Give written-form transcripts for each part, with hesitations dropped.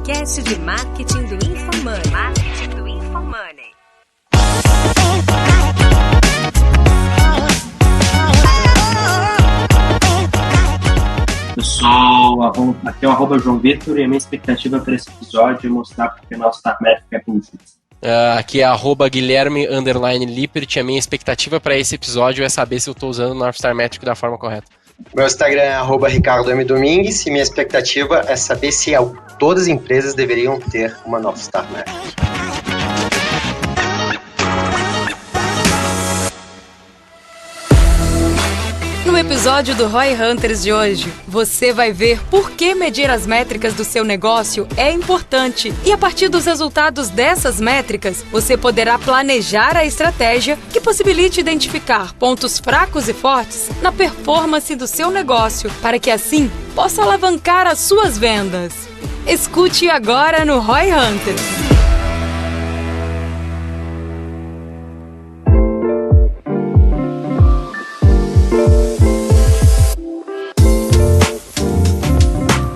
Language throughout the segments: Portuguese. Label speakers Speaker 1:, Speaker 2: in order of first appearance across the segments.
Speaker 1: podcast de marketing do InfoMoney. Marketing do InfoMoney.
Speaker 2: Pessoal, aqui é o @João Vitor e a minha expectativa para esse episódio é mostrar porque o nosso Star Metric é bullshit.
Speaker 3: Aqui é @Guilherme_Lippert. A minha expectativa para esse episódio é saber se eu estou usando o North Star Metric da forma correta.
Speaker 4: Meu Instagram é @RicardoMDomingues e minha expectativa é saber se todas as empresas deveriam ter uma North Star Metric.
Speaker 1: No episódio do Roy Hunters de hoje, você vai ver por que medir as métricas do seu negócio é importante. E a partir dos resultados dessas métricas, você poderá planejar a estratégia que possibilite identificar pontos fracos e fortes na performance do seu negócio, para que assim possa alavancar as suas vendas. Escute agora no Roy Hunters.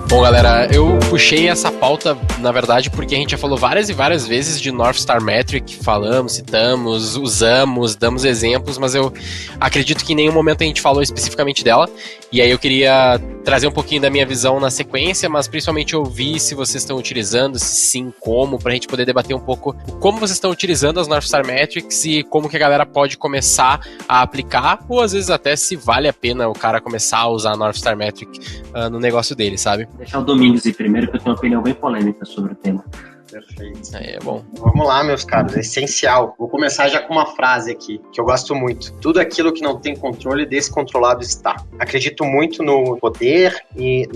Speaker 3: Bom, galera, eu puxei essa pauta, na verdade, porque a gente já falou várias e várias vezes de North Star Metric, falamos, citamos, usamos, damos exemplos, mas eu acredito que em nenhum momento a gente falou especificamente dela, e aí eu queria trazer um pouquinho da minha visão na sequência, mas principalmente ouvir se vocês estão utilizando, se sim, como, pra gente poder debater um pouco como vocês estão utilizando as North Star Metrics e como que a galera pode começar a aplicar, ou às vezes até se vale a pena o cara começar a usar a North Star Metric no negócio dele, sabe?
Speaker 2: Deixar o Domingos ir primeiro, que eu tenho uma opinião bem polêmica sobre o tema.
Speaker 4: Perfeito.
Speaker 3: Aí é bom.
Speaker 4: Vamos lá, meus caros, é essencial. Vou começar já com uma frase aqui, que eu gosto muito. Tudo aquilo que não tem controle, descontrolado está. Acredito muito no poder e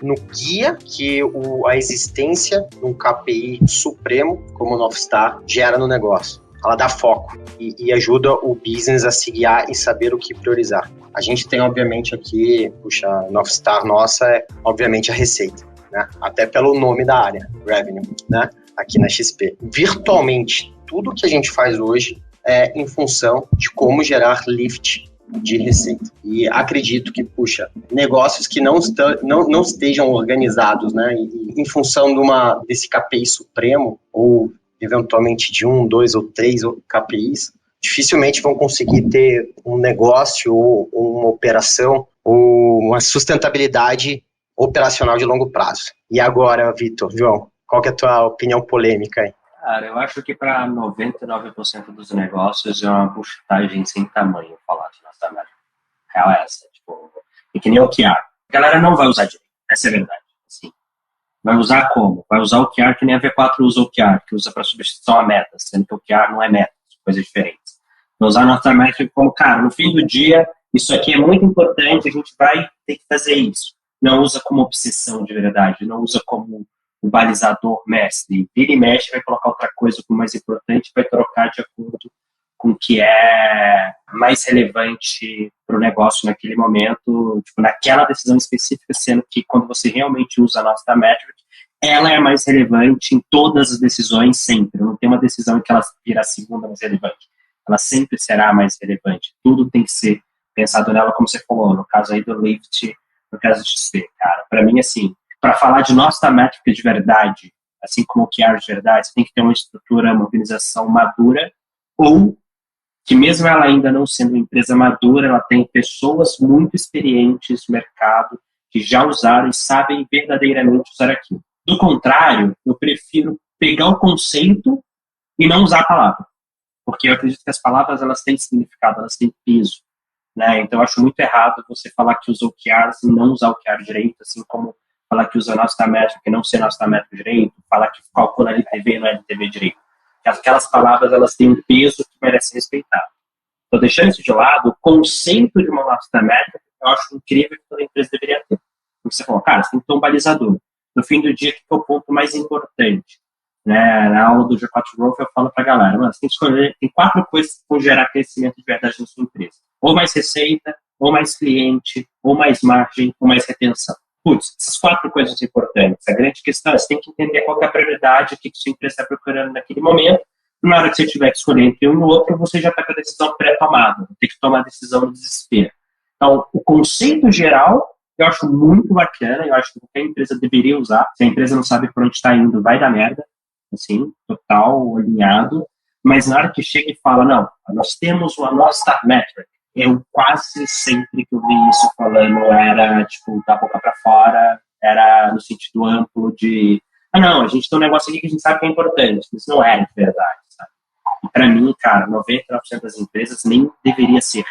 Speaker 4: no guia que a existência de um KPI supremo, como o North Star, gera no negócio. Ela dá foco e ajuda o business a se guiar e saber o que priorizar. A gente tem, obviamente, aqui, a North Star nossa é, obviamente, a receita, né? Até pelo nome da área, Revenue, né? Aqui na XP. Virtualmente, tudo que a gente faz hoje é em função de como gerar lift de receita. E acredito que, negócios que não estejam organizados, né? E em função desse KPI supremo, ou eventualmente de 1, 2 ou 3 KPIs, dificilmente vão conseguir ter um negócio ou uma operação ou uma sustentabilidade operacional de longo prazo. E agora, Vitor, João, qual que é a tua opinião polêmica aí?
Speaker 2: Cara, eu acho que para 99% dos negócios é uma buchitagem sem tamanho falar de nossa métrica. Real é essa. E que nem o OKR. A galera não vai usar direito. Essa é a verdade. Assim. Vai usar como? Vai usar o OKR que nem a V4 usa o OKR, que usa para substituição a metas, sendo que o OKR não é meta, são coisas diferentes. Vai usar a nossa métrica como, cara, no fim do dia, isso aqui é muito importante, a gente vai ter que fazer isso. Não usa como obsessão de verdade, não usa como o balizador mestre. Vira e mexe, vai colocar outra coisa como mais importante, vai trocar de acordo com o que é mais relevante para o negócio naquele momento, naquela decisão específica, sendo que quando você realmente usa a nossa métrica, ela é mais relevante em todas as decisões sempre. Não tem uma decisão em que ela vira a segunda mais relevante. Ela sempre será mais relevante. Tudo tem que ser pensado nela, como você falou, no caso aí do Lift, no caso do XP, cara. Para mim, assim, para falar de nossa métrica de verdade, assim como o OKR de verdade, você tem que ter uma estrutura, uma organização madura, ou que mesmo ela ainda não sendo uma empresa madura, ela tem pessoas muito experientes no mercado, que já usaram e sabem verdadeiramente usar aquilo. Do contrário, eu prefiro pegar o conceito e não usar a palavra. Porque eu acredito que as palavras, elas têm significado, elas têm peso, né? Então eu acho muito errado você falar que usa OKRs e não usar o OKR direito, assim como falar que usa nossa métrica e não ser nossa métrica direito, falar que calcula LTV e não LTV direito. Aquelas palavras, elas têm um peso que merece ser respeitado. Então, deixando isso de lado, o conceito de uma nossa métrica, eu acho incrível que toda empresa deveria ter. Porque você falou, cara, você tem que ter um balizador. No fim do dia, que é o ponto mais importante? Né? Na aula do G4 Growth, eu falo pra galera, você tem que escolher, tem 4 coisas que vão gerar crescimento de verdade na sua empresa. Ou mais receita, ou mais cliente, ou mais margem, ou mais retenção. Essas 4 coisas são importantes. A grande questão é você tem que entender qual que é a prioridade, o que sua empresa está procurando naquele momento. Na hora que você tiver que escolher entre um e o outro, você já está com a decisão pré-tomada. Tem que tomar a decisão no desespero. Então, o conceito geral Eu acho muito bacana, eu acho que qualquer empresa deveria usar. Se a empresa não sabe para onde está indo, vai dar merda, assim, total, alinhado. Mas na hora que chega e fala, não, nós temos uma North Star Metric, eu quase sempre que eu vi isso falando era, tipo, da boca para fora, era no sentido amplo de, não, a gente tem um negócio aqui que a gente sabe que é importante, mas não é de verdade, sabe? E para mim, cara, 99% das empresas nem deveria ser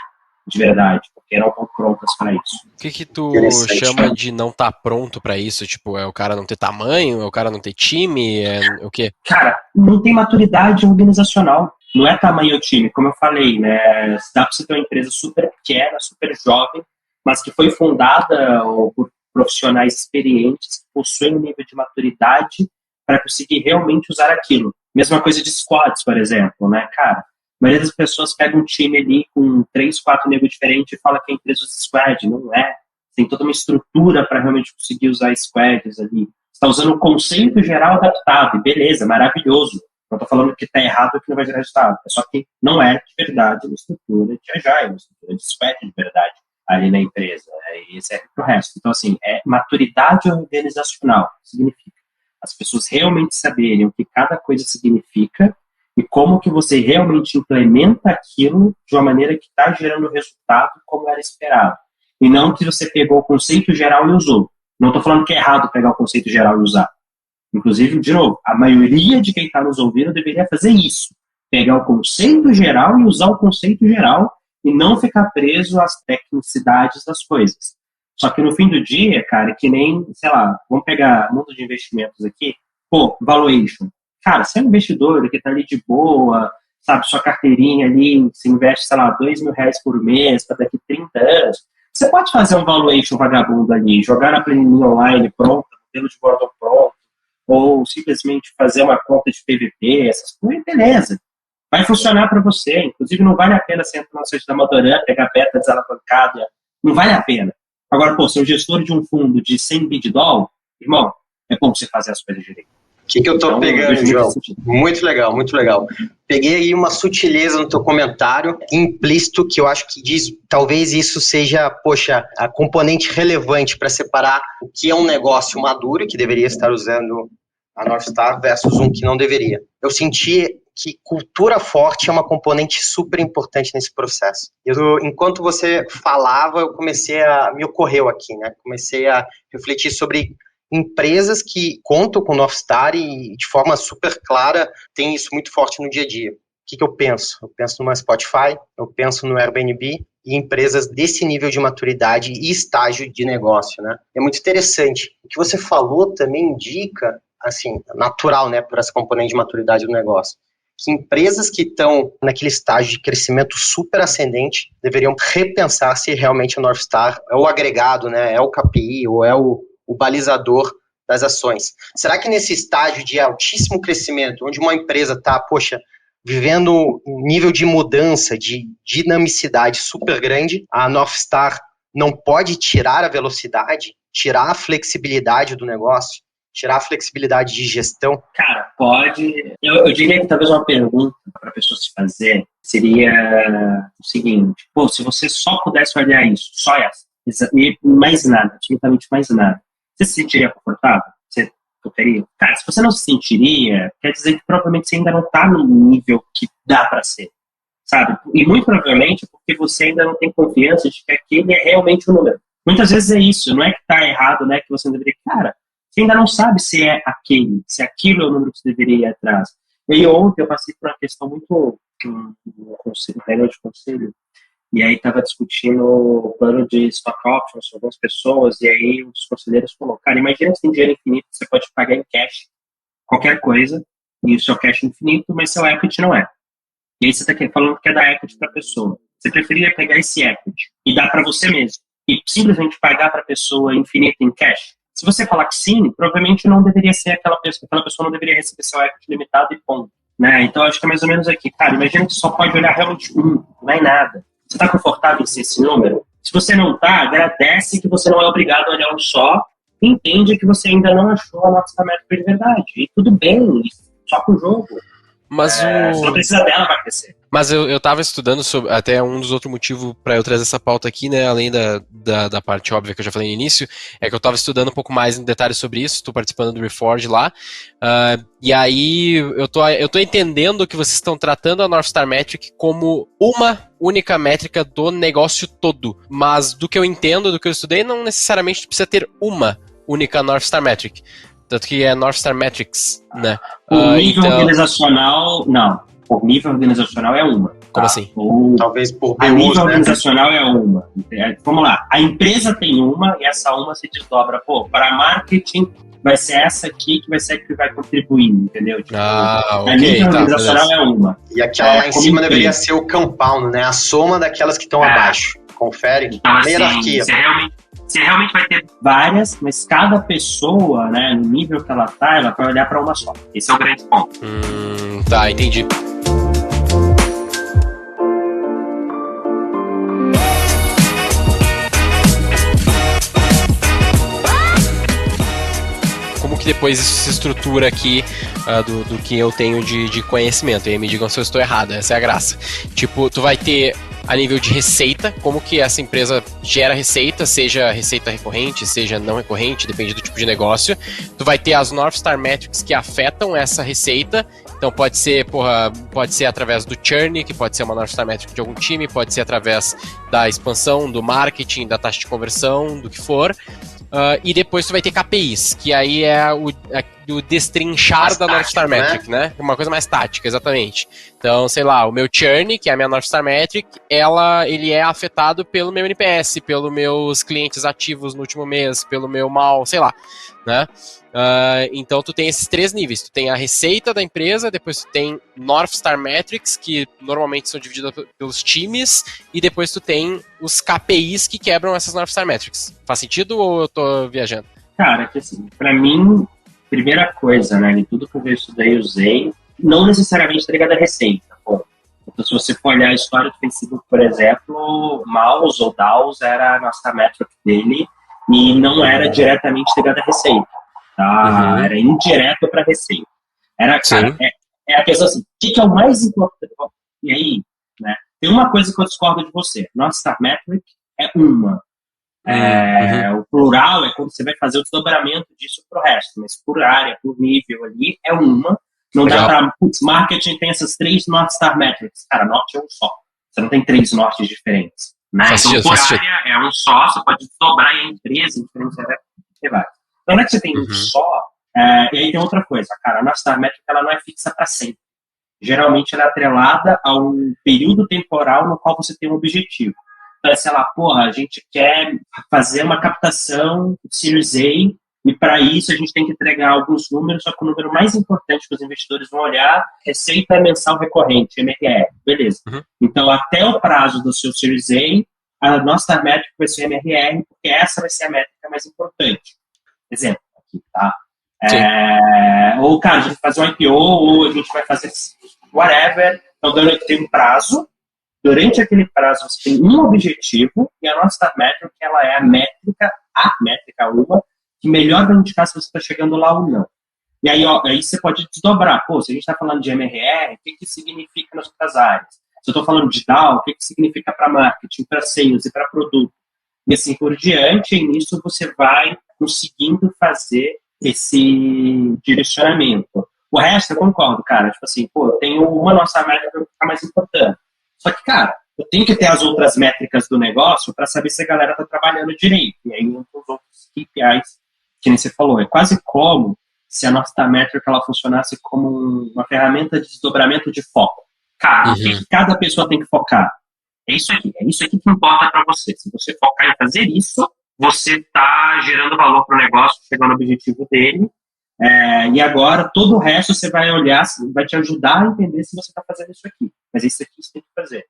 Speaker 2: de verdade, porque não estão prontas para isso.
Speaker 3: O que tu chama de não estar pronto para isso? Tipo, é o cara não ter tamanho, é o cara não ter time, é o quê?
Speaker 2: Cara, não tem maturidade organizacional. Não é tamanho time, como eu falei, né? Dá para você ter uma empresa super pequena, super jovem, mas que foi fundada por profissionais experientes que possuem um nível de maturidade para conseguir realmente usar aquilo. Mesma coisa de squads, por exemplo, né, cara? A maioria das pessoas pega um time ali com 3, 4 negros diferentes e fala que a empresa usa squad. Não é. Tem toda uma estrutura para realmente conseguir usar squads ali. Você está usando o conceito geral adaptado. Beleza, maravilhoso. Não estou falando que está errado e que não vai gerar resultado. É só que não é de verdade uma estrutura de agile, uma estrutura de squad de verdade ali na empresa. E serve para o resto. Então, assim, é maturidade organizacional. Significa as pessoas realmente saberem o que cada coisa significa e como que você realmente implementa aquilo de uma maneira que está gerando resultado como era esperado. E não que você pegou o conceito geral e usou. Não estou falando que é errado pegar o conceito geral e usar. Inclusive, de novo, a maioria de quem está nos ouvindo deveria fazer isso. Pegar o conceito geral e usar o conceito geral e não ficar preso às tecnicidades das coisas. Só que no fim do dia, cara, que nem, sei lá, vamos pegar mundo de investimentos aqui, valuation. Cara, você é um investidor que está ali de boa, sabe, sua carteirinha ali, você investe, sei lá, R$2.000 por mês para daqui 30 anos. Você pode fazer um valuation vagabundo ali, jogar na planilha online pronta, modelo de Gordon pronto, ou simplesmente fazer uma conta de PVP, essas coisas, beleza. Vai funcionar para você. Inclusive, não vale a pena você entrar no site da Madoran, pegar beta desalavancada. Não vale a pena. Agora, ser o gestor de um fundo de 100 bi de dólar, irmão, é bom você fazer as coisas direito.
Speaker 4: O que eu tô pegando, João? Muito legal, muito legal. Peguei aí uma sutileza no teu comentário, implícito, que eu acho que diz, talvez isso seja, a componente relevante para separar o que é um negócio maduro, que deveria estar usando a North Star, versus um que não deveria. Eu senti que cultura forte é uma componente super importante nesse processo. Enquanto você falava, me ocorreu aqui, né? Comecei a refletir sobre empresas que contam com o North Star e, de forma super clara, tem isso muito forte no dia a dia. O que eu penso? Eu penso numa Spotify, eu penso no Airbnb e empresas desse nível de maturidade e estágio de negócio, né? É muito interessante. O que você falou também indica, assim, natural, né, por essa componente de maturidade do negócio, que empresas que estão naquele estágio de crescimento super ascendente deveriam repensar se realmente a North Star é o agregado, né, é o KPI ou é o balizador das ações. Será que nesse estágio de altíssimo crescimento, onde uma empresa está, vivendo um nível de mudança, de dinamicidade super grande, a North Star não pode tirar a velocidade, tirar a flexibilidade do negócio, tirar a flexibilidade de gestão?
Speaker 2: Cara, pode. Eu diria que talvez uma pergunta para a pessoa se fazer seria o seguinte: se você só pudesse olhar isso, só essa, e mais nada, absolutamente mais nada, você se sentiria confortável? Você tocaria? Cara, se você não se sentiria, quer dizer que provavelmente você ainda não está no nível que dá para ser, sabe? E muito provavelmente porque você ainda não tem confiança de que aquele é realmente o número. Muitas vezes é isso, não é que está errado, né? Que você não deveria. Cara, você ainda não sabe se é aquele, se aquilo é o número que você deveria ir atrás. E aí ontem eu passei por uma questão muito no painel de conselho, e aí estava discutindo o plano de stock options com algumas pessoas, e aí um dos conselheiros falou, cara, imagina que você tem dinheiro infinito, você pode pagar em cash qualquer coisa, e o seu cash é infinito, mas seu equity não é. E aí você está falando que é dar equity para a pessoa. Você preferia pegar esse equity e dar para você mesmo, e simplesmente pagar para a pessoa infinito em cash? Se você falar que sim, provavelmente não deveria ser aquela pessoa não deveria receber seu equity limitado e ponto. Né? Então, acho que é mais ou menos aqui. Cara, imagina que você só pode olhar realmente não é nada. Você está confortável em ser esse número? Se você não está, agradece que você não é obrigado a olhar um só e entende que você ainda não achou a nota métrica de verdade. E tudo bem, só com o jogo.
Speaker 3: Mas
Speaker 2: você não precisa dela para crescer.
Speaker 3: Mas eu tava estudando sobre, até um dos outros motivos para eu trazer essa pauta aqui, né, além da parte óbvia que eu já falei no início, é que eu tava estudando um pouco mais em detalhes sobre isso, estou participando do Reforge lá, e aí eu tô entendendo que vocês estão tratando a North Star Metric como uma única métrica do negócio todo, mas do que eu entendo, do que eu estudei, não necessariamente precisa ter uma única North Star Metric, tanto que é North Star Metrics, né?
Speaker 2: Por nível organizacional, não. Por nível organizacional é uma. Tá?
Speaker 3: Como assim?
Speaker 4: Talvez por
Speaker 2: a nível organizacional é uma. Vamos lá. A empresa tem uma e essa uma se desdobra. Pô, para marketing vai ser essa aqui que vai ser a que vai contribuir, entendeu? Tipo, a nível organizacional é uma.
Speaker 4: E aquela lá em cima deveria ser o compound, né? A soma daquelas que estão abaixo. Confere.
Speaker 2: Então, assim, hierarquia. Você realmente vai ter várias, mas cada pessoa, né, no nível que ela tá, ela vai olhar para uma só. Esse é o grande ponto.
Speaker 3: Tá, entendi. Como que depois isso se estrutura aqui do que eu tenho de conhecimento? E aí me digam se eu estou errado, essa é a graça. Tipo, tu vai ter a nível de receita, como que essa empresa gera receita, seja receita recorrente, seja não recorrente, depende do tipo de negócio. Tu vai ter as North Star Metrics que afetam essa receita. Então pode ser através do churn, que pode ser uma North Star Metric de algum time, pode ser através da expansão, do marketing, da taxa de conversão, do que for. E depois tu vai ter KPIs, que aí é o destrinchar da North Star Metric, né? Uma coisa mais tática, exatamente. Então, sei lá, o meu churn, que é a minha North Star Metric, ele é afetado pelo meu NPS, pelos meus clientes ativos no último mês, pelo meu mal, sei lá, né? Então tu tem esses 3 níveis, tu tem a receita da empresa, depois tu tem North Star Metrics, que normalmente são divididas pelos times, e depois tu tem os KPIs que quebram essas North Star Metrics. Faz sentido ou eu tô viajando?
Speaker 2: Cara, que assim, pra mim, primeira coisa, né, de tudo que eu estudei e usei, não necessariamente tá ligado à receita, pô. Então, se você for olhar a história do Facebook, por exemplo, Mouse ou DAOs era a nossa métrica dele e não era diretamente ligada à receita, tá? Era indireto para receita. Era, cara, é a questão assim, o que é o mais importante? E aí, né, tem uma coisa que eu discordo de você. Nossa metric é uma. O plural é quando você vai fazer o desdobramento disso pro resto, mas por área, por nível ali, é uma. Não dá pra, marketing tem essas 3 North Star Metrics. Cara, norte é um só. Você não tem 3 nortes diferentes. Né? Então, por área é um só, você pode desdobrar em empresa, em diferentes áreas. Então, não é que você tem um só, e aí tem outra coisa, cara, a North Star Metric ela não é fixa para sempre. Geralmente ela é atrelada a um período temporal no qual você tem um objetivo. Então, sei lá, porra, a gente quer fazer uma captação Series A e para isso a gente tem que entregar alguns números, só que o número mais importante que os investidores vão olhar é receita mensal recorrente, MRR. Beleza. Então, até o prazo do seu Series A nossa métrica vai ser MRR, porque essa vai ser a métrica mais importante. Exemplo aqui, tá? Ou, cara, a gente vai fazer um IPO, ou a gente vai fazer whatever. Então, tem um prazo. Durante aquele prazo, você tem um objetivo, e a nossa métrica, ela é a métrica uma, que melhor vai indicar se você está chegando lá ou não. E aí, aí você pode desdobrar. Pô, se a gente está falando de MRR, o que significa nas outras áreas? Se eu estou falando de DAO, o que significa para marketing, para sales e para produto? E assim por diante, e nisso você vai conseguindo fazer esse direcionamento. O resto, eu concordo, cara. Tipo assim, pô, eu tenho uma nossa métrica que fica mais importante. Só que, cara, eu tenho que ter as outras métricas do negócio para saber se a galera está trabalhando direito. E aí, os outros KPIs, que nem você falou, é quase como se a nossa métrica ela funcionasse como uma ferramenta de desdobramento de foco. Cara, o que cada pessoa tem que focar? É isso aqui que importa para você. Se você focar em fazer isso, você está gerando valor para o negócio, chegando no objetivo dele. E agora, todo o resto você vai olhar, vai te ajudar a entender se você está fazendo isso aqui. Mas isso aqui você tem que fazer.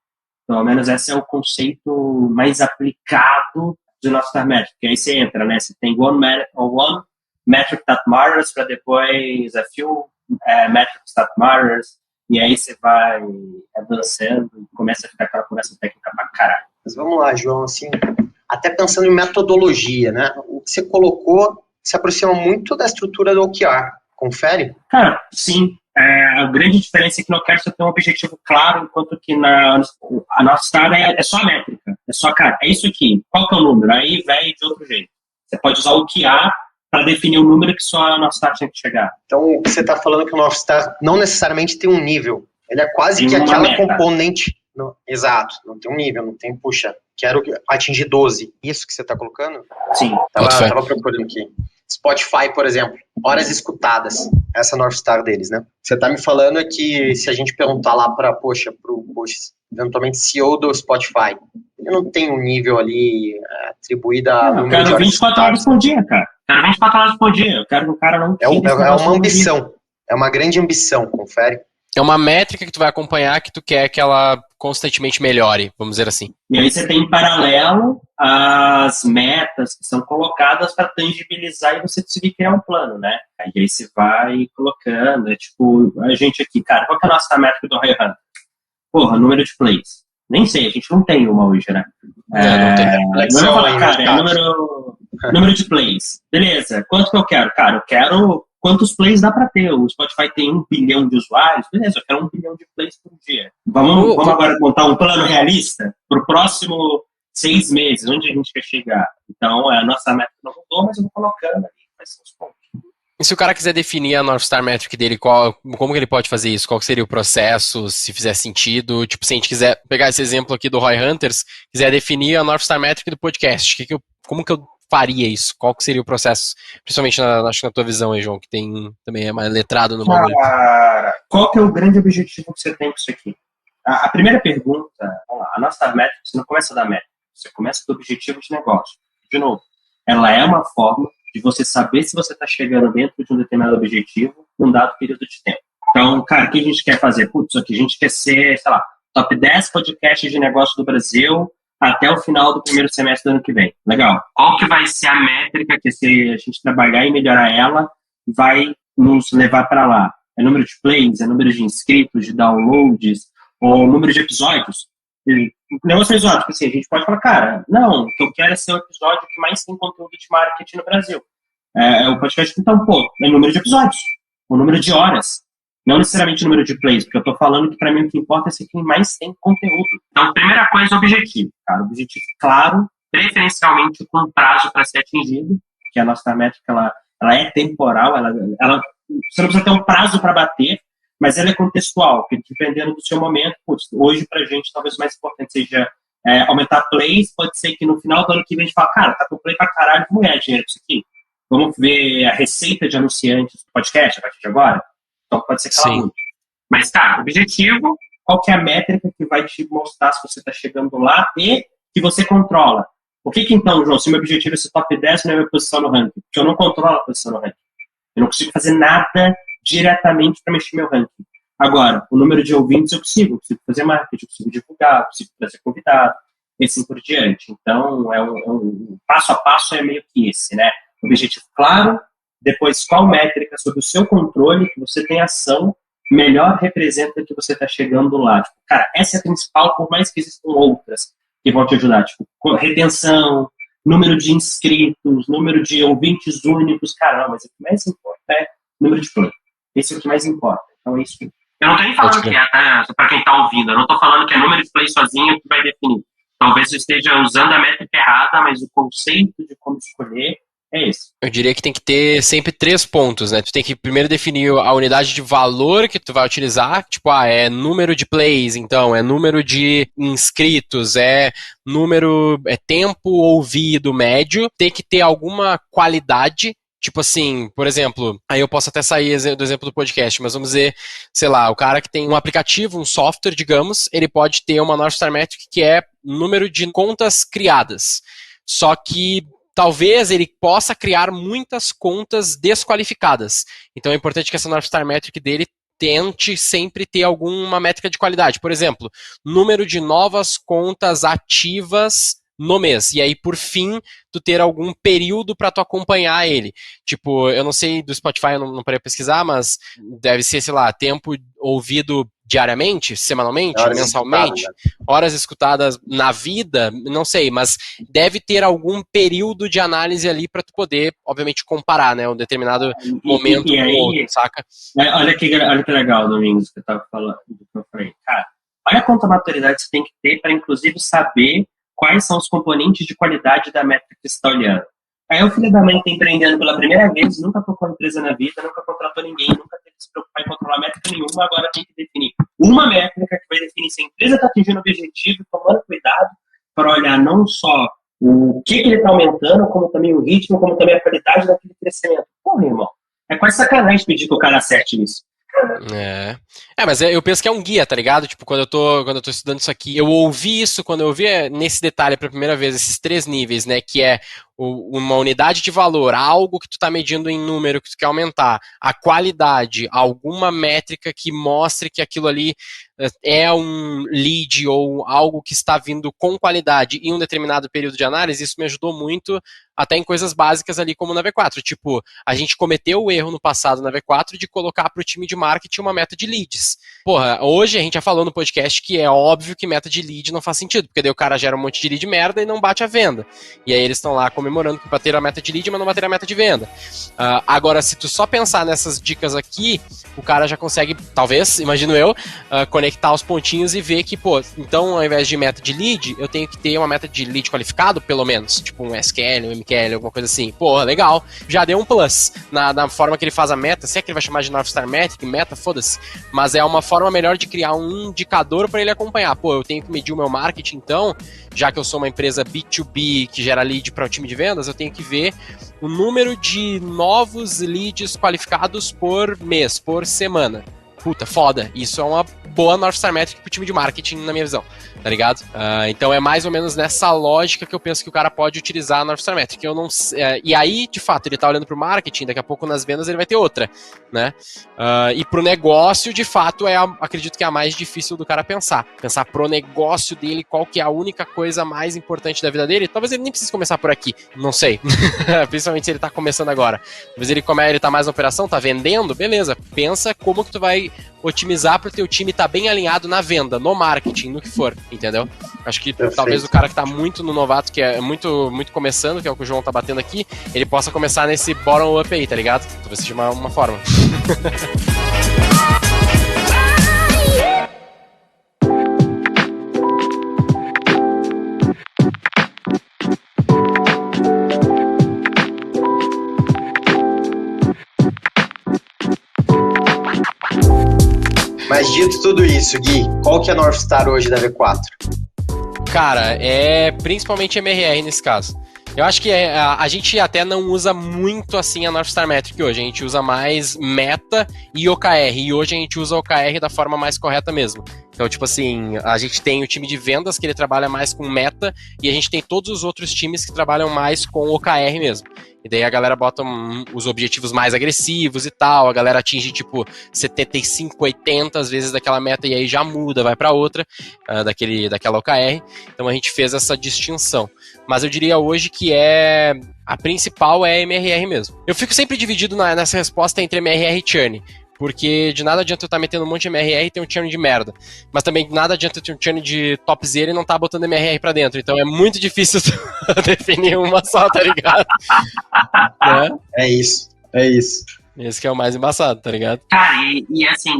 Speaker 2: Pelo menos esse é o conceito mais aplicado de North Star Metric. Aí você entra, né? Você tem one metric that matters, para depois a few metrics that matters. E aí você vai avançando e começa a ficar aquela conversa técnica pra caralho.
Speaker 4: Mas vamos lá, João, assim, até pensando em metodologia, né? O que você colocou se aproxima muito da estrutura do OKR. Confere?
Speaker 2: Cara, sim. a grande diferença é que no Care você tem um objetivo claro, enquanto que a North Star é só a métrica. É só, cara, é isso aqui. Qual que é o número? Aí vai de outro jeito. Você pode usar o QA para definir o número que só a North Star tinha que chegar.
Speaker 4: Então, o que você está falando é que o North Star não necessariamente tem um nível. Ele é quase
Speaker 2: Tem
Speaker 4: que
Speaker 2: uma
Speaker 4: aquela
Speaker 2: meta.
Speaker 4: componente... Exato, não tem um nível, não tem, puxa, quero atingir 12. Isso que você está colocando?
Speaker 2: Sim.
Speaker 4: Tava procurando aqui. Spotify, por exemplo, horas escutadas. Essa North Star deles, né? Você tá me falando é que se a gente perguntar lá pro eventualmente CEO do Spotify, ele não tem um nível ali atribuído a
Speaker 2: Eu quero 24 horas por dia, cara. Eu quero 24 horas por dia. Eu quero que o cara não...
Speaker 4: É uma ambição. É uma grande ambição, confere.
Speaker 3: É uma métrica que tu vai acompanhar que tu quer que ela constantemente melhore, vamos dizer assim.
Speaker 2: E aí você tem em paralelo as metas que são colocadas para tangibilizar e você conseguir criar um plano, né? E aí você vai colocando, tipo, a gente aqui, cara, qual que é a nossa métrica do Roy Hunt? Porra, número de plays. Nem sei, a gente não tem uma hoje, né?
Speaker 3: Não tem.
Speaker 2: Não vou falar, cara, é número de plays. Beleza, quanto que eu quero? Cara, eu quero quantos plays dá para ter. O Spotify tem 1 bilhão de usuários, beleza, eu quero 1 bilhão de plays por dia. Vamos agora montar um plano realista para o próximo 6 meses, onde a gente quer chegar. Então, a nossa métrica não mudou, mas eu vou colocando ali quais são os pontos.
Speaker 3: E se o cara quiser definir a North Star Metric dele, como que ele pode fazer isso? Qual seria o processo, se fizer sentido? Tipo, se a gente quiser pegar esse exemplo aqui do Roy Hunters, quiser definir a North Star Metric do podcast, como que eu faria isso? Qual que seria o processo? Principalmente acho que na tua visão aí, João, que também é mais letrado no bagulho.
Speaker 2: Cara, qual que é o grande objetivo que você tem com isso aqui? A primeira pergunta, vamos lá, a North Star Metric, você não começa da métrica, você começa do objetivo de negócio. De novo, ela é uma forma de você saber se você está chegando dentro de um determinado objetivo num dado período de tempo. Então, cara, o que a gente quer fazer? Putz, aqui a gente quer ser, sei lá, top 10 podcasts de negócio do Brasil até o final do primeiro semestre do ano que vem. Legal. Qual que vai ser a métrica que, se a gente trabalhar e melhorar ela, vai nos levar para lá? É número de plays, é número de inscritos, de downloads, ou número de episódios? Negócio exótico, assim, a gente pode falar, cara, não, o que eu quero é ser o episódio que mais tem conteúdo de marketing no Brasil. É o podcast, então, é o número de episódios, o número de horas, não necessariamente o número de plays, porque eu tô falando que para mim o que importa é ser quem mais tem conteúdo. Então, primeira coisa, objetivo, cara, objetivo claro, preferencialmente com prazo para ser atingido, porque a nossa métrica, ela é temporal, você não precisa ter um prazo para bater, mas ela é contextual, porque dependendo do seu momento, hoje pra gente talvez o mais importante seja aumentar plays, pode ser que no final do ano que vem a gente fala, cara, tá com play pra caralho, vamos ganhar dinheiro com isso aqui. Vamos ver a receita de anunciantes do podcast a partir de agora? Então pode ser que ela mude. Mas, cara, objetivo, qual que é a métrica que vai te mostrar se você tá chegando lá e que você controla? O que então, João, se meu objetivo é ser top 10 na minha posição no ranking? Porque eu não controlo a posição no ranking. Eu não consigo fazer nada diretamente para mexer meu ranking. Agora, o número de ouvintes eu consigo fazer marketing, eu consigo divulgar, eu consigo trazer convidado, e assim por diante. Então, um passo a passo é meio que esse, né? Objetivo claro, depois qual métrica sob o seu controle, que você tem ação, melhor representa que você está chegando lá. Tipo, cara, essa é a principal, por mais que existam outras que vão te ajudar. Tipo, retenção, número de inscritos, número de ouvintes únicos, caramba, mas o que mais importa é número de play. Esse é o que mais importa. Então é isso. Eu não estou nem falando que para quem está ouvindo, eu não estou falando que é número de play sozinho que vai definir. Talvez você esteja usando a métrica errada, mas o conceito de como escolher é esse.
Speaker 3: Eu diria que tem que ter sempre 3 pontos, né? Tu tem que primeiro definir a unidade de valor que tu vai utilizar, tipo, é número de plays, então, é número de inscritos, é tempo ouvido médio, tem que ter alguma qualidade. Tipo assim, por exemplo, aí eu posso até sair do exemplo do podcast, mas vamos dizer, sei lá, o cara que tem um aplicativo, um software, digamos, ele pode ter uma North Star Metric que é número de contas criadas. Só que talvez ele possa criar muitas contas desqualificadas. Então é importante que essa North Star Metric dele tente sempre ter alguma métrica de qualidade. Por exemplo, número de novas contas ativas no mês. E aí, por fim, tu ter algum período para tu acompanhar ele. Tipo, eu não sei do Spotify, eu não parei pesquisar, mas deve ser, sei lá, tempo ouvido diariamente, semanalmente,
Speaker 4: Horas
Speaker 3: mensalmente, horas escutadas na vida, não sei, mas deve ter algum período de análise ali para tu poder, obviamente, comparar, né, um determinado momento
Speaker 2: e
Speaker 3: com
Speaker 2: aí,
Speaker 3: outro, saca?
Speaker 2: olha que legal, Domingos, que eu tava falando, que eu falei. Cara, olha quanta maturidade você tem que ter para, inclusive, saber quais são os componentes de qualidade da métrica que você está olhando. Aí o filho da mãe está empreendendo pela primeira vez, nunca tocou empresa na vida, nunca contratou ninguém, nunca teve que se preocupar em controlar métrica nenhuma, agora tem que definir uma métrica que vai definir se a empresa está atingindo o objetivo, tomando cuidado para olhar não só o que ele está aumentando, como também o ritmo, como também a qualidade daquele crescimento. Porra, irmão, é quase sacanagem pedir que o cara acerte nisso.
Speaker 3: Mas eu penso que é um guia, tá ligado? Tipo, quando eu tô estudando isso aqui, eu ouvi isso, quando eu ouvi nesse detalhe pela primeira vez, esses 3 níveis, né, que é uma unidade de valor, algo que tu tá medindo em número que tu quer aumentar, a qualidade, alguma métrica que mostre que aquilo ali é um lead ou algo que está vindo com qualidade em um determinado período de análise, isso me ajudou muito até em coisas básicas ali como na V4. Tipo, a gente cometeu o erro no passado na V4 de colocar para o time de marketing uma meta de leads. Porra, hoje a gente já falou no podcast que é óbvio que meta de lead não faz sentido, porque daí o cara gera um monte de lead merda e não bate a venda. E aí eles estão lá comemorando que bateram a meta de lead, mas não bateram a meta de venda. Agora, se tu só pensar nessas dicas aqui, o cara já consegue, talvez, imagino eu, conectar os pontinhos e ver que, pô, então ao invés de meta de lead, eu tenho que ter uma meta de lead qualificado, pelo menos, tipo um SQL, um MQL, alguma coisa assim. Pô, legal, já deu um plus na forma que ele faz a meta, se é que ele vai chamar de North Star Metric, meta, foda-se, mas é uma forma melhor de criar um indicador para ele acompanhar. Pô, eu tenho que medir o meu marketing, então, já que eu sou uma empresa B2B que gera lead para o time de vendas, eu tenho que ver o número de novos leads qualificados por mês, por semana. Puta, foda. Isso é uma boa North Star Metric pro time de marketing, na minha visão, tá ligado? Então é mais ou menos nessa lógica que eu penso que o cara pode utilizar a North Star Metric. Eu não, e aí, de fato, ele tá olhando pro marketing, daqui a pouco nas vendas ele vai ter outra, né? E pro negócio, de fato, acredito que é a mais difícil do cara pensar. Pensar pro negócio dele, qual que é a única coisa mais importante da vida dele. Talvez ele nem precise começar por aqui, não sei. Principalmente se ele tá começando agora. Talvez ele tá mais na operação, tá vendendo, beleza. Pensa como que tu vai otimizar pro teu time tá bem alinhado na venda, no marketing, no que for, entendeu? Acho que talvez o cara que tá muito no novato, que é muito, muito começando, que é o que o João tá batendo aqui, ele possa começar nesse bottom-up aí, tá ligado? Talvez seja uma forma.
Speaker 4: Mas dito tudo isso, Gui, qual que é a North Star hoje da V4?
Speaker 3: Cara, é principalmente MRR nesse caso. Eu acho que a gente até não usa muito assim a North Star Metric hoje. A gente usa mais meta e OKR. E hoje a gente usa OKR da forma mais correta mesmo. Então, tipo assim, a gente tem o time de vendas que ele trabalha mais com meta e a gente tem todos os outros times que trabalham mais com OKR mesmo. E daí a galera bota os objetivos mais agressivos e tal, a galera atinge tipo 75, 80 às vezes daquela meta e aí já muda, vai para outra, daquela OKR. Então a gente fez essa distinção. Mas eu diria hoje que a principal é MRR mesmo. Eu fico sempre dividido nessa resposta entre MRR e churn. Porque de nada adianta eu estar metendo um monte de MRR e ter um churn de merda. Mas também de nada adianta eu ter um churn de topzera e não tá botando MRR pra dentro. Então é muito difícil definir uma só, tá ligado? Né?
Speaker 4: É isso.
Speaker 3: Esse que é o mais embaçado, tá ligado?
Speaker 2: Cara, e assim,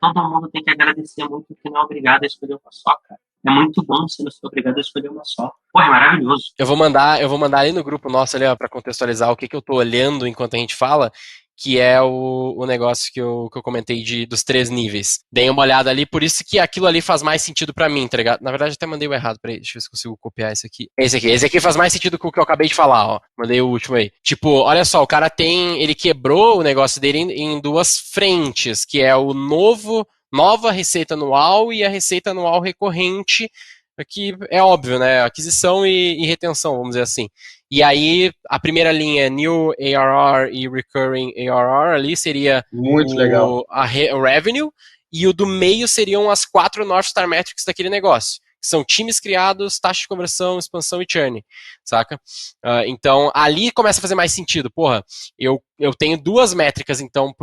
Speaker 2: todo mundo tem que agradecer muito que não é obrigado a escolher uma só, cara. É muito bom você não ser obrigado a escolher uma só. Porra, é maravilhoso.
Speaker 3: Eu vou mandar ali no grupo nosso ali, ó, pra contextualizar o que eu tô olhando enquanto a gente fala, que é o negócio que eu comentei dos 3 níveis. Dei uma olhada ali, por isso que aquilo ali faz mais sentido pra mim, tá ligado? Na verdade, até mandei o errado, peraí, deixa eu ver se consigo copiar esse aqui. Esse aqui faz mais sentido com o que eu acabei de falar, ó. Mandei o último aí. Tipo, olha só, o cara ele quebrou o negócio dele em 2 frentes, que é nova receita anual e a receita anual recorrente, que é óbvio, né? Aquisição e retenção, vamos dizer assim. E aí, a primeira linha, New ARR e Recurring ARR, ali seria
Speaker 4: muito legal.
Speaker 3: O revenue, e o do meio seriam as 4 North Star Metrics daquele negócio, que são times criados, taxa de conversão, expansão e churn, saca? Então, ali começa a fazer mais sentido. Porra, eu tenho duas métricas, então,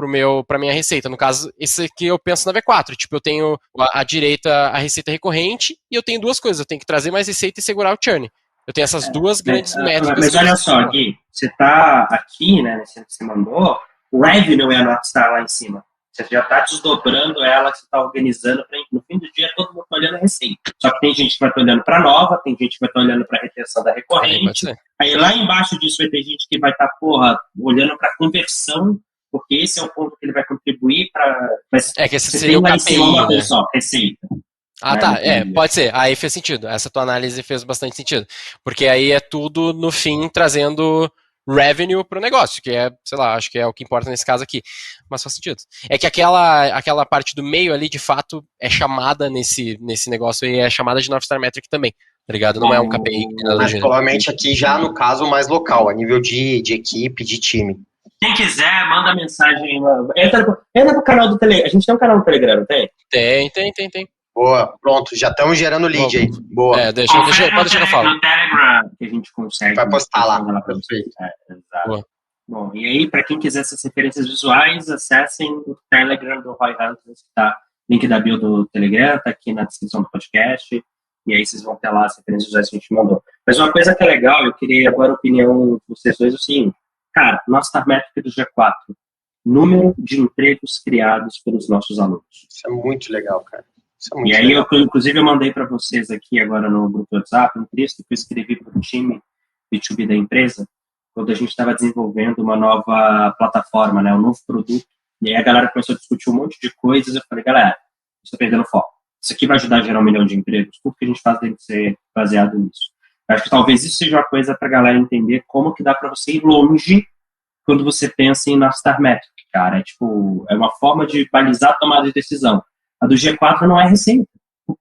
Speaker 3: pra minha receita. No caso, esse aqui eu penso na V4. Tipo, eu tenho à direita a receita recorrente e eu tenho duas coisas. Eu tenho que trazer mais receita e segurar o churn. Eu tenho essas duas grandes métricas.
Speaker 2: Mas olha só, Gui, você tá aqui, né, nesse que você mandou, o revenue é a North Star lá em cima. Você já está desdobrando ela, você está organizando, para no fim do dia todo mundo está olhando a receita. Só que tem gente que vai estar olhando para nova, tem gente que vai estar olhando para a retenção da recorrente. Aí lá embaixo disso vai ter gente que vai estar, olhando para a conversão, porque esse é o ponto que ele vai contribuir para...
Speaker 3: que esse seria o KPI,
Speaker 2: uma coisa só, receita.
Speaker 3: Tá, pode ser, aí fez sentido, essa tua análise fez bastante sentido, porque aí é tudo, no fim, trazendo revenue pro negócio, que é, sei lá, acho que é o que importa nesse caso aqui, mas faz sentido. É que aquela parte do meio ali, de fato, é chamada nesse negócio e é chamada de North Star Metric também, tá ligado? Não é um KPI.
Speaker 4: Mas provavelmente aqui já no caso mais local, a nível de equipe, de time.
Speaker 2: Quem quiser, manda mensagem, entra pro canal do Telegram, a gente tem um canal do Telegram, não tem?
Speaker 3: Tem.
Speaker 4: Boa, pronto, já estamos gerando lead aí. Boa.
Speaker 3: Pode deixar que eu falo.
Speaker 2: No Telegram que a gente consegue.
Speaker 4: Vai postar lá.
Speaker 2: Exato. Bom, e aí, para quem quiser essas referências visuais, acessem o Telegram do Roy Hunters, tá? Link da bio do Telegram, tá aqui na descrição do podcast. E aí vocês vão ter lá as referências visuais que a gente mandou. Mas uma coisa que é legal, eu queria agora a opinião de vocês dois, é o seguinte. Cara, nossa métrica do G4. Número de empregos criados pelos nossos alunos.
Speaker 4: Isso é muito legal, cara.
Speaker 2: E aí, inclusive, eu mandei para vocês aqui agora no grupo WhatsApp um texto que eu escrevi para o time B2B da empresa, quando a gente estava desenvolvendo uma nova plataforma, né, um novo produto. E aí a galera começou a discutir um monte de coisas. Eu falei, galera, estou perdendo foco. Isso aqui vai ajudar a gerar 1 milhão de empregos. Tudo que a gente faz tem que ser baseado nisso. Eu acho que talvez isso seja uma coisa para a galera entender como que dá para você ir longe quando você pensa em North Star Metric, cara. É uma forma de balizar a tomada de decisão. A do G4 não é receita.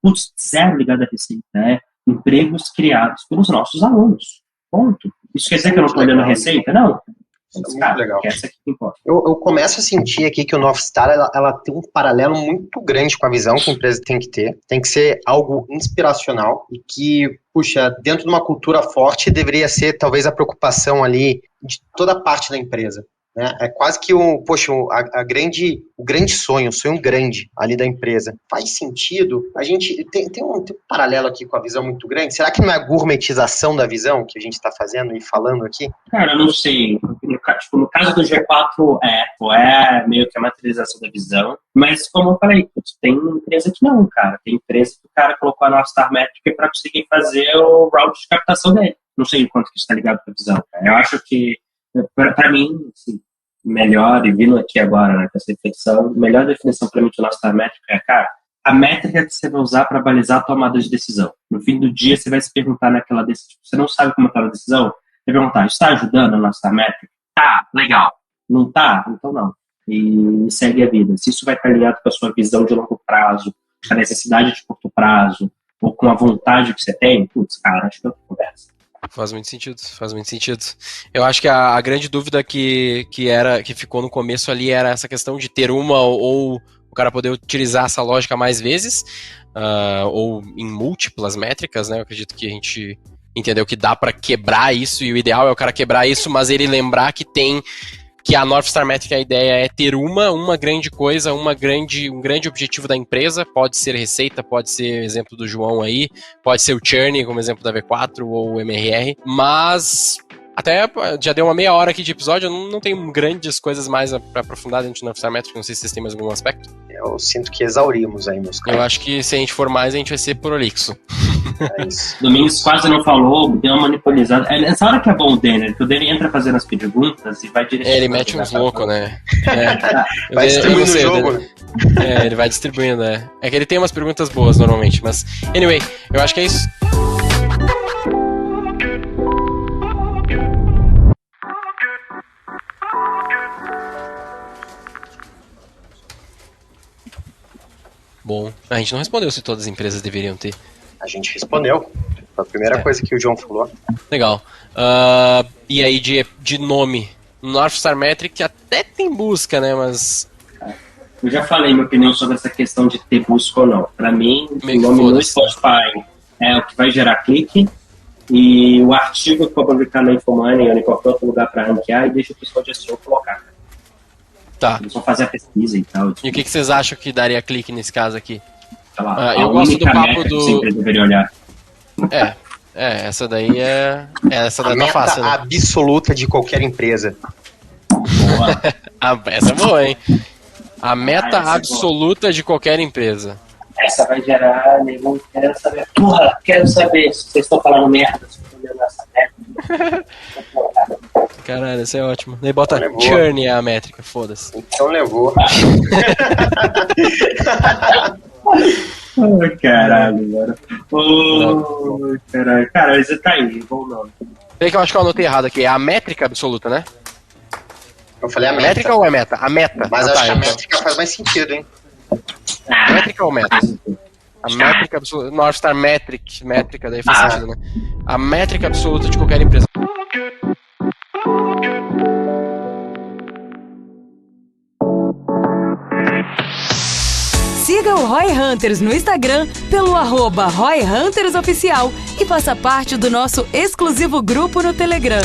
Speaker 2: Putz, zero ligado à receita. É empregos criados pelos nossos alunos. Ponto. Isso quer dizer que eu não estou olhando a receita? Não.
Speaker 4: Mas, cara, legal.
Speaker 2: Essa aqui que importa.
Speaker 4: Eu começo a sentir aqui que o North Star ela tem um paralelo muito grande com a visão que a empresa tem que ter. Tem que ser algo inspiracional e que, puxa, dentro de uma cultura forte deveria ser talvez a preocupação ali de toda a parte da empresa. É quase que o grande sonho, o sonho grande ali da empresa. Faz sentido? A gente tem um paralelo aqui com a visão muito grande. Será que não é a gourmetização da visão que a gente está fazendo e falando aqui?
Speaker 2: Cara, eu não sei. No caso do G4 é meio que a materialização da visão, mas como eu falei, tem empresa que não, cara. Tem empresa que o cara colocou a North Star Metric para conseguir fazer o route de captação dele. Não sei o quanto que isso está ligado com a visão, cara. Eu acho que, para mim, assim, melhor, e vindo aqui agora, né, com essa reflexão, a melhor definição para mim de North Star Metric é, cara, a métrica que você vai usar para balizar a tomada de decisão. No fim do dia, você vai se perguntar naquela decisão. Você não sabe como está a decisão? Você vai perguntar, está ajudando a North Star Metric? Tá, legal. Não tá? Então não. E segue a vida. Se isso vai estar ligado com a sua visão de longo prazo, com a necessidade de curto prazo, ou com a vontade que você tem, putz, cara, acho que é outra conversa.
Speaker 3: Faz muito sentido. Eu acho que a grande dúvida que ficou no começo ali era essa questão de ter uma ou o cara poder utilizar essa lógica mais vezes, ou em múltiplas métricas, né? Eu acredito que a gente entendeu que dá para quebrar isso, e o ideal é o cara quebrar isso, mas ele lembrar que a North Star Metric, a ideia é ter uma grande coisa, um grande objetivo da empresa. Pode ser receita, pode ser exemplo do João aí, pode ser o churn, como exemplo da V4 ou o MRR, mas até já deu uma meia hora aqui de episódio, eu não tenho grandes coisas mais para aprofundar dentro do North Star Metric, não sei se vocês têm mais algum aspecto.
Speaker 4: Eu sinto que exaurimos aí, meus caras.
Speaker 3: Eu acho que se a gente for mais, a gente vai ser prolixo.
Speaker 4: É isso.
Speaker 2: Domingos quase não falou, deu uma manipuladinha. É nessa hora que é bom o Denner, que o Denner entra fazendo as perguntas e vai direcionando.
Speaker 3: Ele mete uns loucos, né?
Speaker 4: Vai distribuindo o jogo, né?
Speaker 3: Ele vai distribuindo, né? É que ele tem umas perguntas boas normalmente, mas anyway, eu acho que é isso. Bom, a gente não respondeu se todas as empresas deveriam ter.
Speaker 4: A gente respondeu. Foi a primeira coisa que o João falou.
Speaker 3: Legal. E aí de nome? North Star Metric até tem busca, né? Mas...
Speaker 2: Eu já falei minha opinião sobre essa questão de ter busca ou não. Pra mim, o nome no Spotify é o que vai gerar clique, e o artigo que for publicar na Infomoney ou em qualquer outro lugar para ranquear, e deixa o pessoal de SEO colocar.
Speaker 3: Tá.
Speaker 2: Eles vão fazer a pesquisa e tal.
Speaker 3: E o que vocês acham que daria clique nesse caso aqui?
Speaker 2: Sei lá,
Speaker 3: eu gosto do papo
Speaker 2: que
Speaker 3: do...
Speaker 2: sempre deveria olhar.
Speaker 3: Essa daí essa daí
Speaker 4: A
Speaker 3: tá
Speaker 4: meta
Speaker 3: fácil, né?
Speaker 4: absoluta de qualquer empresa.
Speaker 2: Boa.
Speaker 3: Essa é boa, hein? A meta
Speaker 2: essa é
Speaker 3: absoluta de qualquer empresa.
Speaker 2: Essa vai gerar, nego, quero saber. Porra, quero saber se vocês estão falando merda, se estão olhando essa merda.
Speaker 3: Caralho, isso é ótimo. Daí bota
Speaker 4: Levou.
Speaker 3: churn a métrica, foda-se.
Speaker 4: Então levou.
Speaker 2: Ai, caralho, mano. Ai, caralho. Cara, esse tá aí, bom nome.
Speaker 3: Peraí que eu acho que eu anotei errado aqui. É a métrica absoluta, né?
Speaker 4: Eu falei a meta.
Speaker 3: Métrica ou é meta? A meta.
Speaker 4: Mas acho que a
Speaker 3: então.
Speaker 4: métrica faz mais sentido, hein?
Speaker 3: Métrica ou meta? A métrica absoluta. North Star Metric. Métrica, daí faz sentido, né? A métrica absoluta de qualquer empresa.
Speaker 1: Siga o Roy Hunters no Instagram pelo @RoyHuntersOficial e faça parte do nosso exclusivo grupo no Telegram.